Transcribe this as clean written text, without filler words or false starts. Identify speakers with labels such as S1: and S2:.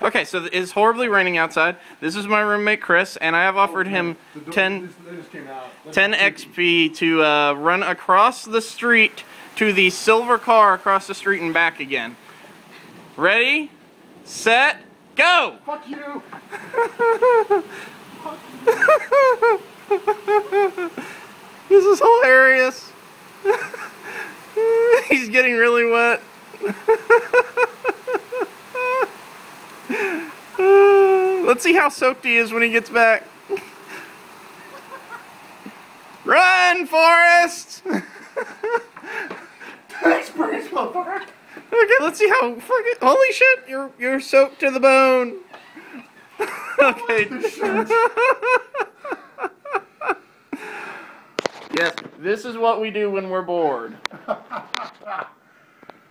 S1: Okay, so it's horribly raining outside. This is my roommate Chris, and I have offered him 10 XP to run across the street to the silver car across the street and back again. Ready, set, go!
S2: Fuck you!
S1: This is hilarious. He's getting really wet. Let's see how soaked he is when he gets back. Run, Forrest!
S2: Thanks, Bruce, motherfucker!
S1: Okay, let's see how fucking. Holy shit, you're soaked to the bone. Okay. Yes, this is what we do when we're bored.